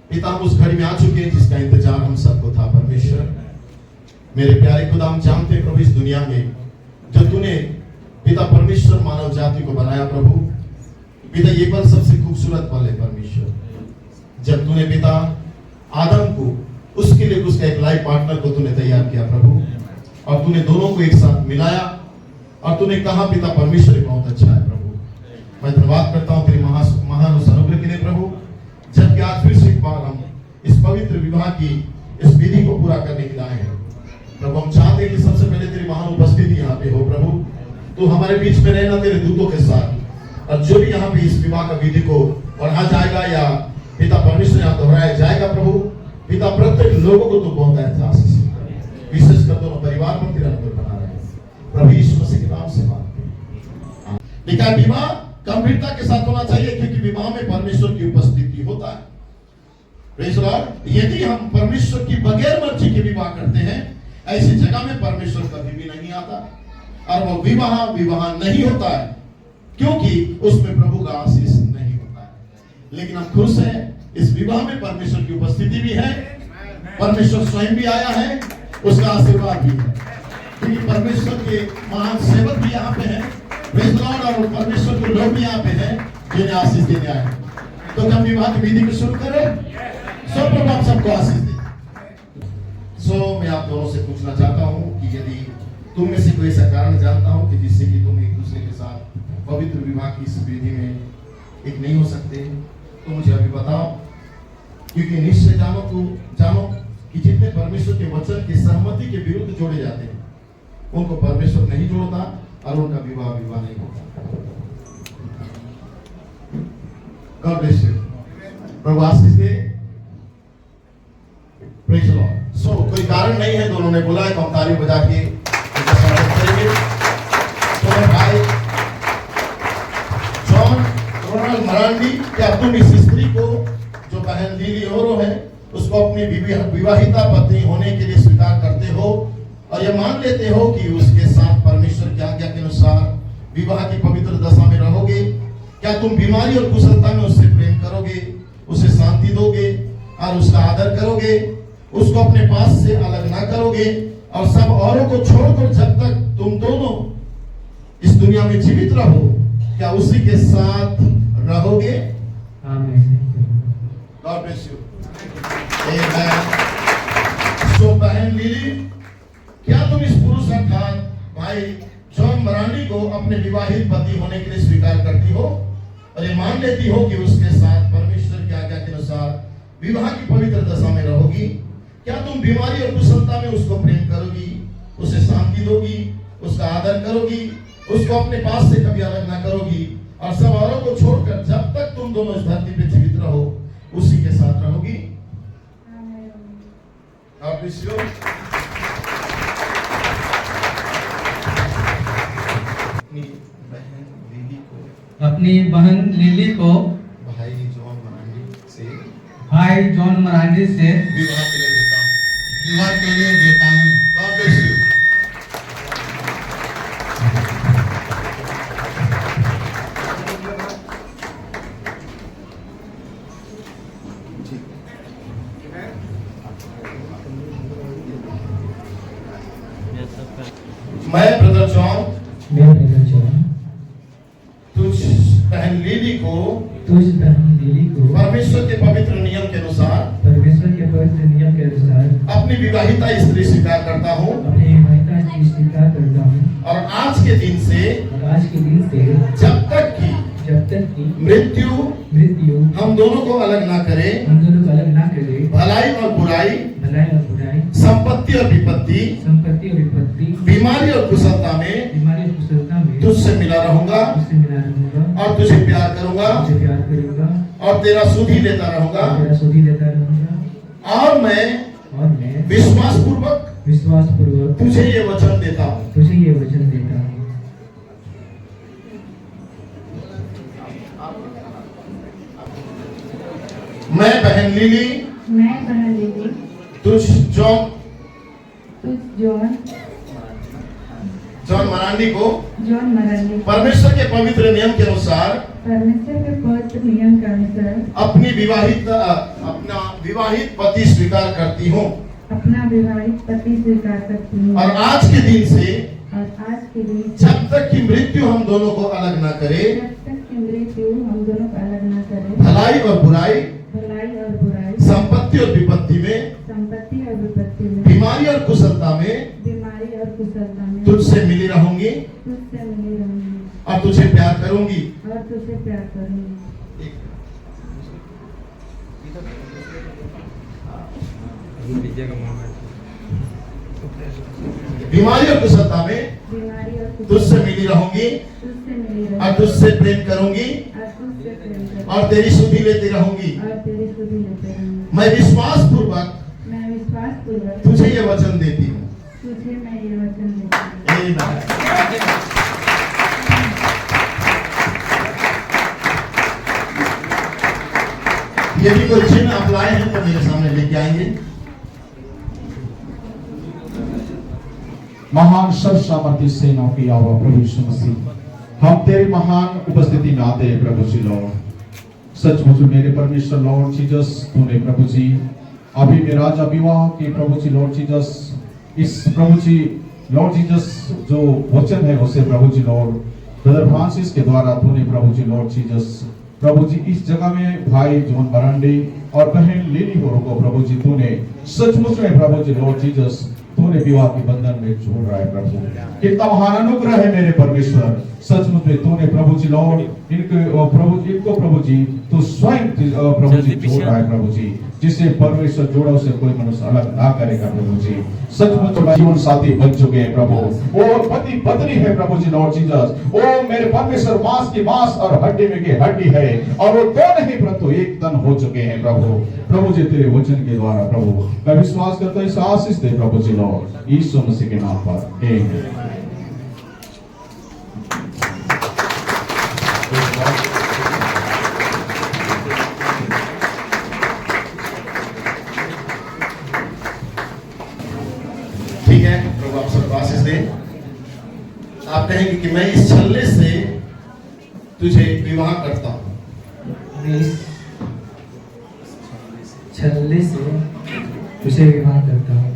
पिता हम उस घड़ी में आ चुके हैं जिसका इंतजार हम सबको था। परमेश्वर मेरे प्यारे खुदा, हम जानते प्रभु इस दुनिया में जो तूने पिता परमेश्वर मानव जाति को बनाया प्रभु पिता, ये पल सबसे खूबसूरत पल है परमेश्वर, जब तूने पिता आदम को उसके लिए उसका एक लाइफ पार्टनर को तूने तैयार किया प्रभु, और तूने दोनों को एक साथ मिलाया और तूने कहा पिता परमेश्वर बहुत अच्छा है प्रभु। मैं धन्यवाद करता हूँ तेरे महान उस अनुग्रह के लिए प्रभु, जबकि आज फिर से एक बार हम इस पवित्र विवाह की इस विधि को पूरा करने के लिए आए हैं प्रभु। हम चाहते हैं कि सबसे पहले तेरी महान उपस्थिति यहाँ पे हो प्रभु, तू हमारे बीच में रहना तेरे दूतों के साथ, और जो भी यहाँ पे इस विवाह का विधि को पढ़ा जाएगा या पिता परमेश्वर यहाँ दोहराया जाएगा प्रभु पिता, प्रत्येक लोगों को तू बहुत एहसास विशेष कर दोनों परिवार पर तेरा अनुग्रह बना रहे प्रभु यीशु मसीह के नाम से मांगते हैं। लेकिन विवाह गंभीरता के साथ होना चाहिए, क्योंकि विवाह में परमेश्वर की उपस्थिति होता है। Praise Lord. यदि हम परमेश्वर की बगैर मर्जी के विवाह करते हैं, ऐसी जगह में परमेश्वर कभी भी नहीं आता, और वो विवाह नहीं होता है, क्योंकि उसमें प्रभु का आशीष नहीं होता है। लेकिन हम खुश हैं इस विवाह में परमेश्वर की उपस्थिति भी है, परमेश्वर स्वयं भी आया है, उसका आशीर्वाद भी है, क्योंकि परमेश्वर के महान सेवक भी यहाँ पे हैं, प्रेज़ लॉर्ड, और परमेश्वर के लोग भी यहाँ पे हैं जिन्हें आशीष देने आए। तो हम विवाह की विधि को शुरू करें। सो प्रभु आप सबको आशीष दे। मैं आप दोनों से पूछना चाहता हूँ कि यदि तुम में से कोई ऐसा कारण जानता हो कि जिससे कि तुम एक दूसरे के साथ पवित्र विवाह की इस विधि में एक नहीं हो सकते, तो मुझे अभी बताओ, क्योंकि निश्चय जानो कि जितने परमेश्वर के वचन की सहमति के विरुद्ध जोड़े जाते हैं उनको परमेश्वर नहीं जोड़ता, और उनका विवाह नहीं होता। God bless you. Prabhu Ashish they. Praise Lord. कोई कारण नहीं है, दोनों ने बोला है, तो हम ताली बजा के उनका स्वागत करेंगे। तो भाई जॉन रोनाल्ड मरांडी, क्या तुम इस स्त्री को जो बहन लीली ओरो है उसको अपनी विवाहिता पत्नी होने के लिए स्वीकार करते हो, और ये मान लेते हो कि उसके साथ परमेश्वर की आज्ञा के अनुसार विवाह की पवित्र दशा में रहोगे? क्या तुम बीमारी और कुशलता में उससे प्रेम करोगे, उसे शांति दोगे और उसका आदर करोगे, उसको अपने पास से अलग ना करोगे, और सब औरों को छोड़कर जब तक तुम दोनों इस दुनिया में जीवित रहो क्या उसी के साथ रहोगे? आमीन। God bless you. आमेन। बहन लीली, क्या तुम इस पुरुष अर्थात भाई जॉन मरांडी को अपने विवाहित पति होने के लिए स्वीकार करती हो, और ये मान लेती हो कि उसके साथ परमेश्वर की आज्ञा के अनुसार विवाह की पवित्र दशा में रहोगी? क्या तुम बीमारी और कुशलता में उसको प्रेम करोगी, उसे शांति दोगी, उसका आदर करोगी, उसको अपने पास से कभी अलग ना करोगी, और सब औरों को छोड़कर जब तक तुम दोनों इस धरती पे जीवित रहो उसी के साथ रहोगी? आप अपनी बहन लिली को भाई जॉन मरांडी से विवाह के लिए देता हूँ। विवाह के लिए देता हूँ। God bless you. मैं ब्रदर जॉन तुझ बहन लीली को परमेश्वर के पवित्र नियम के अनुसार अपनी विवाहिता स्त्री स्वीकार करता हूँ, और आज के दिन से जब तक की मृत्यु हम दोनों को अलग ना करे, भलाई और बुराई, संपत्ति और विपत्ति, बीमारी और कुशलता में तुझसे मिला रहूंगा, और तुझे प्यार करूंगा, और तेरा सुध ही लेता रहूंगा, और मैं विश्वास पूर्वक तुझे ये वचन देता हूँ। मैं बहन लीली तुझ जॉन मरांडी को परमेश्वर के पवित्र नियम के अनुसार अपनी अपना विवाहित पति स्वीकार करती हूँ अपना विवाहित पति स्वीकार करती हूँ और आज के दिन से और आज के दिन जब तक कि मृत्यु हम दोनों को अलग न करे, जब तक की मृत्यु हम दोनों को अलग न करे, भलाई और बुराई, संपत्ति और विपत्ति में, बीमारी और कुशलता में तुझसे मिली रहूंगी और तुझे प्यार करूंगी। बीमारी और कुशलता में तुझसे मिली रहूंगी और तुझसे प्रेम करूंगी और तेरी सुधि लेती रहूंगी। मैं विश्वास पूर्वक तुझे ये वचन देती हूँ। यदि कोई चिन्ह आप लाए हैं तो मेरे सामने लेके आएंगे। महान सर्वसामर्थ्य सेनाओं की आवा प्रभु यीशु मसीह, हम तेरी महान उपस्थिति में आते हैं प्रभु जी लॉर्ड। सचमुच मेरे परमेश्वर लॉर्ड जीसस, तूने प्रभु जी अभी में राजा विवाह की प्रभु जी लॉर्ड जीसस, इस प्रभु जी लॉर्ड जीसस जो वचन है उसे प्रभु जी लॉर्ड ब्रदर फ्रांसिस के द्वारा तूने प्रभु जी लॉर्ड जीसस प्रभु जी इस जगह में भाई जॉन मरांडी और बहन लिली होरो को प्रभु जी तूने सचमुच में प्रभु जी लॉर्ड जीसस तूने विवाह के बंधन में जोड़ रहा है प्रभु। कितना महान अनुग्रह है मेरे परमेश्वर, सचमुच में तूने प्रभु जी लॉर्ड इनको प्रभु जी तू स्वयं प्रभु जी जोड़ रहा है प्रभु जी, जिसे परमेश्वर जोड़ा उसे कोई मनुष्य अलग ना करेगा प्रभु जी। सचमुच जीवन साथी बन चुके हैं प्रभु, वो पति पत्नी है प्रभु जी लॉर्ड जीसस। ओ मेरे परमेश्वर मांस की मांस और हड्डी में की हड्डी है और वो दो नहीं परंतु एक तन हो चुके हैं प्रभु। प्रभु जी तेरे वचन के द्वारा प्रभु मैं विश्वास करता हूँ, इस आशीष दे प्रभु जी लॉर्ड यीशु मसीह के नाम पर आमीन। ठीक है, प्रभु आप सबको आशीष दे। आप कहेंगे कि मैं इस छल्ले से तुझे विवाह करता हूँ। इस छल्ले से तुझे विवाह करता हूँ।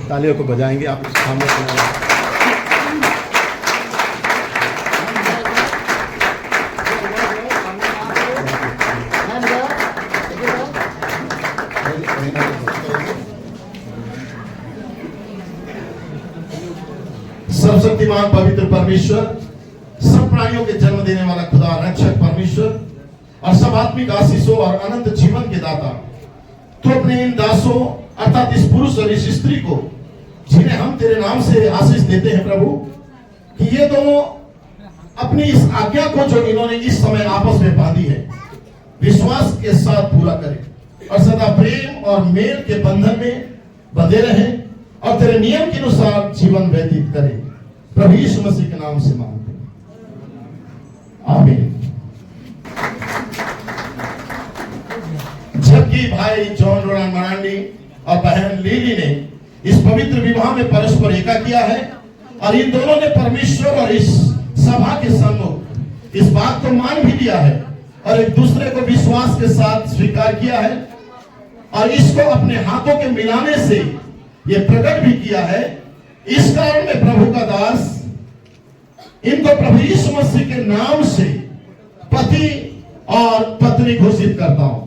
तालियों को बजाएंगे आप सामने। सर्वशक्तिमान पवित्र परमेश्वर, सब प्राणियों के जन्म देने वाला खुदा रक्षक परमेश्वर और सब आत्मिक आशीषों और अनंत जीवन के दाता, तो अपने इन दासों अर्थात इस पुरुष और इस स्त्री को जिन्हें हम तेरे नाम से आशीष देते हैं प्रभु, कि ये दोनों अपनी इस आज्ञा को जो इन्होंने इस समय आपस में बांधी है विश्वास के साथ पूरा करें और सदा प्रेम और मेल के बंधन में बंधे रहें और तेरे नियम के अनुसार जीवन व्यतीत करें। प्रभु यीशु मसीह के नाम से मांगते हैं, आमीन। जबकि भाई जॉन रोनाल्ड मरांडी और बहन लीली ने इस पवित्र विवाह में परस्पर एका किया है और इन दोनों ने परमेश्वर और इस सभा के सम्मुख इस बात को मान भी लिया है और एक दूसरे को विश्वास के साथ स्वीकार किया है और इसको अपने हाथों के मिलाने से ये प्रकट भी किया है। इस कारण में प्रभु का दास इनको प्रभु यीशु मसीह के नाम से पति और पत्नी घोषित करता हूं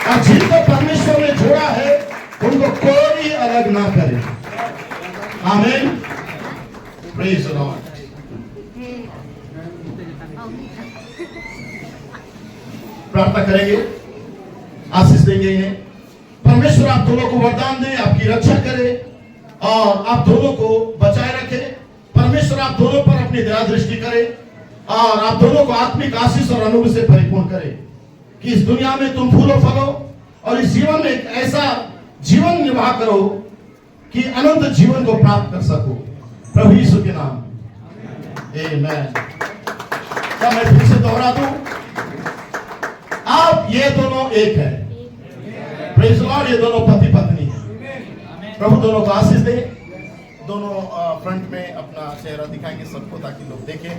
और जिनको परमेश्वर ने जोड़ा है उनको कोई अलग ना करे। आमीन, प्रेज द लॉर्ड। प्रार्थना करेंगे, आशीष देंगे इन्हें। परमेश्वर आप दोनों को वरदान दे, आपकी रक्षा करे और आप दोनों को बचाए रखे। परमेश्वर आप दोनों पर अपनी दया दृष्टि करे और आप दोनों को आत्मिक आशीष और अनुभव से परिपूर्ण करे कि इस दुनिया में तुम फूलो फलो और इस जीवन में एक ऐसा जीवन निर्वाह करो कि अनंत जीवन को प्राप्त कर सको। प्रभु यीशु के नाम आमेन। क्या मैं फिर से दोहरा दूं? आप ये दोनों एक है। Praise Lord. ये दोनों पति पत्नी है। प्रभु दोनों को आशीष दे। दोनों फ्रंट में अपना चेहरा दिखाएंगे सबको ताकि लोग देखें।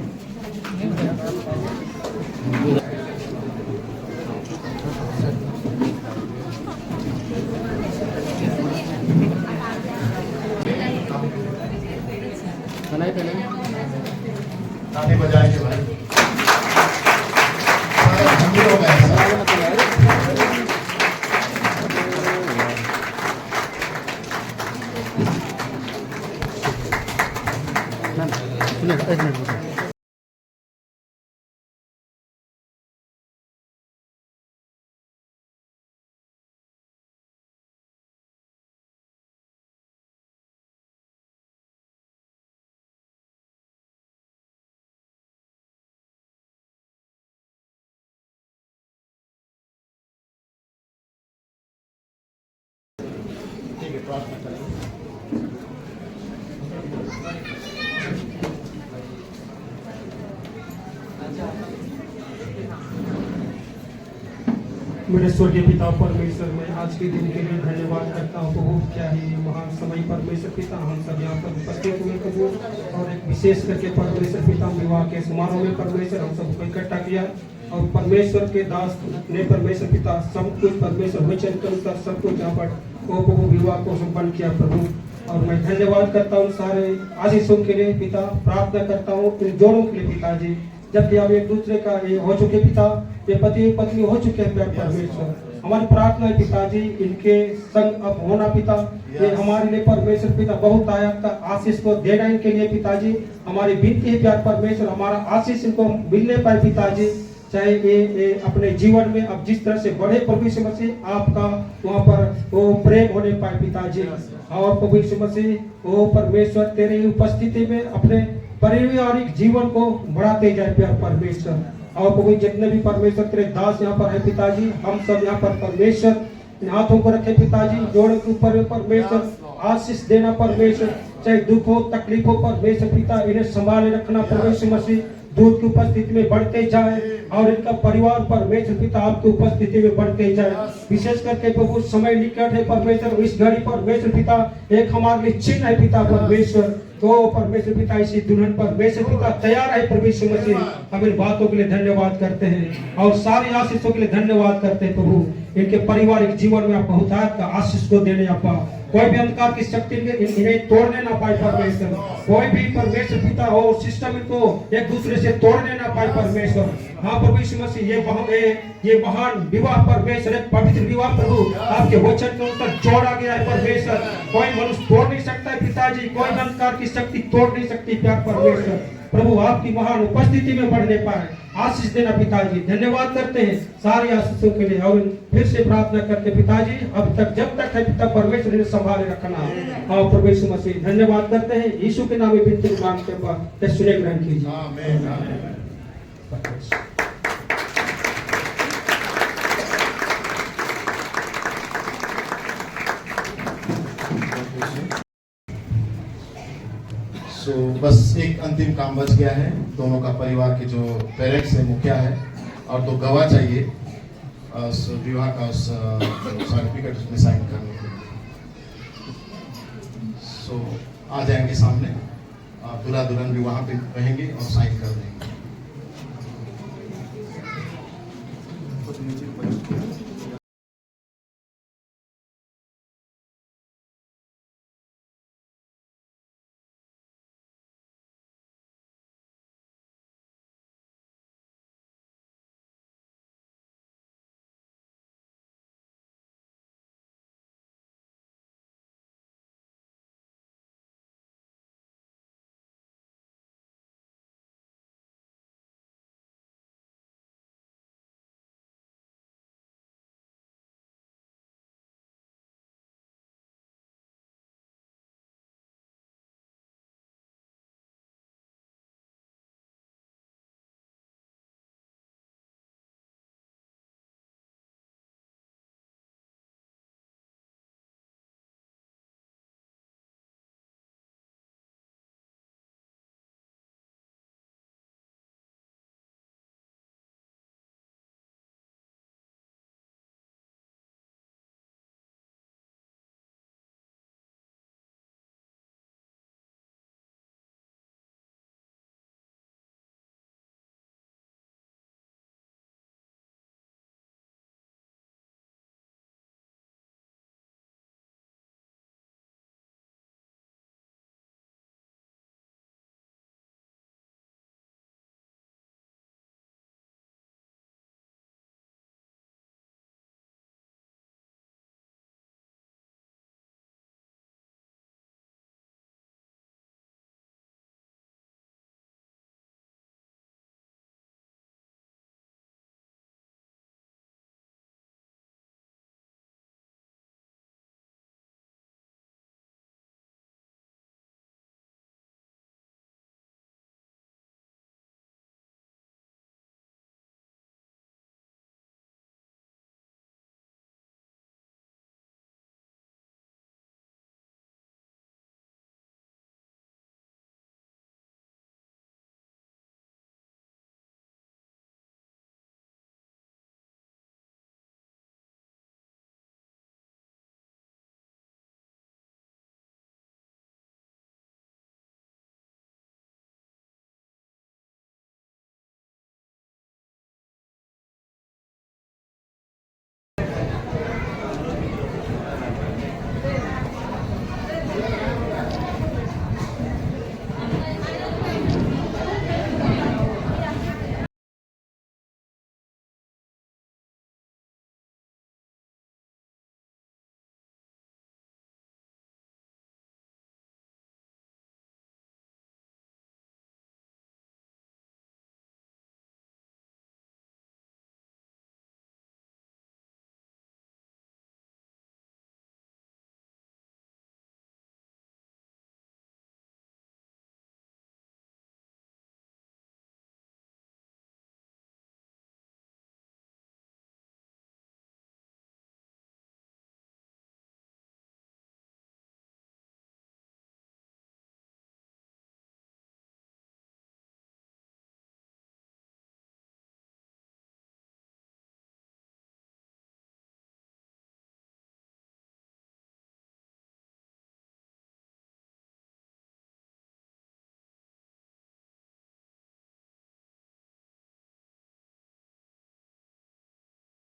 ताली बजाएंगे भाई। सारा ठंडी हो गया है। एक मिनट ठीक है, प्रार्थना करें। मेरे स्वर्गीय पिता परमेश्वर, मैं आज के दिन के लिए धन्यवाद करता हूँ प्रभु। क्या ही महान समय परमेश्वर पिता, हम सब यहाँ पर उपस्थित हुए प्रभु, और एक विशेष करके परमेश्वर पिता विवाह के समारोह में परमेश्वर हम सबको इकट्ठा किया, और परमेश्वर के दास ने परमेश्वर पिता सब कुछ परमेश्वर वचन के अनुसार सब कुछ यहाँ पर वो प्रभु विवाह को संपन्न किया प्रभु। और मैं धन्यवाद करता हूँ सारे आशीषों के लिए पिता, प्रार्थना करता हूँ इन जोड़ों के लिए पिताजी, जबकि हम एक दूसरे का ये हो चुके पिता, ये पति पत्नी हो चुके हैं प्यार परमेश्वर। हमारी प्रार्थना है पिताजी इनके संग अब होना पिता, ये हमारे लिए परमेश्वर पिता बहुत आया का आशीष को देना इनके लिए पिताजी। हमारी विनती है प्यार परमेश्वर, हमारा आशीष इनको मिलने पाए पिताजी, चाहे ये अपने जीवन में अब जिस तरह से बढ़े प्रभु यीशु मसीह, आपका वहाँ पर वो प्रेम होने पाए पिताजी। और प्रभु यीशु मसीह वो परमेश्वर तेरे उपस्थिति में अपने पारिवारिक जीवन को बढ़ाते जाए प्यार परमेश्वर। और प्रभु जितने भी परमेश्वर तेरे दास यहाँ पर है पिताजी, हम सब यहाँ पर परमेश्वर इन हाथों को रखे पिताजी, जोड़ों के ऊपर परमेश्वर आशीष देना परमेश्वर, चाहे दुख हो तकलीफ हो परमेश्वर पिता, इन्हें संभाले रखना परमेश्वर मसीह, दूध की उपस्थिति में बढ़ते जाए, और इनका परिवार परमेश्वर पिता आपकी उपस्थिति में बढ़ते जाए। विशेष करके प्रभु समय निकट है परमेश्वर, इस घड़ी परमेश्वर पिता एक हमारे लिए चिन्ह है पिता परमेश्वर, तो परमेश्वर पिता इसी दुल्हन परमेश्वर पिता तैयार है परमेश्वर मसीह। हम इन बातों के लिए धन्यवाद करते हैं और सारी आशीषों के लिए धन्यवाद करते हैं प्रभु। इनके पारिवारिक जीवन में आप बहुतायत का आशीष को देने आपा, कोई भी अंधकार की शक्ति इन्हें तोड़ने ना पाए परमेश्वर, कोई भी परमेश्वर पिता और सिस्टम इनको एक दूसरे से तोड़ने ना पाए परमेश्वर। हाँ प्रभु यीशु मसीह, ये महान विवाह परमेश्वर, एक पवित्र विवाह प्रभु आपके वचन के अनुसार जोड़ा गया है परमेश्वर, कोई मनुष्य तोड़ नहीं सकता है पिताजी, कोई अंधकार की शक्ति तोड़ नहीं सकती प्यार परमेश्वर। प्रभु आपकी महान उपस्थिति में बढ़ने पाए, आशीष देना पिताजी। धन्यवाद करते हैं सारी आशीषों के लिए, और फिर से प्रार्थना करते पिताजी अब तक जब तक है पिता परमेश्वर ने संभाले रखना। और प्रभु यीशु मसीह धन्यवाद करते हैं, यीशु के नाम में विनती मांगते हैं, सुने ग्रहण कीजिए। आमीन आमीन। बस एक अंतिम काम बच गया है, दोनों का परिवार के जो पेरेंट्स है, मुखिया है, और दो गवाह चाहिए उस विवाह का उस सर्टिफिकेट उसमें साइन करने के लिए। आ जाएंगे सामने, दूल्हा दुल्हन भी वहाँ पे रहेंगे और साइन कर देंगे।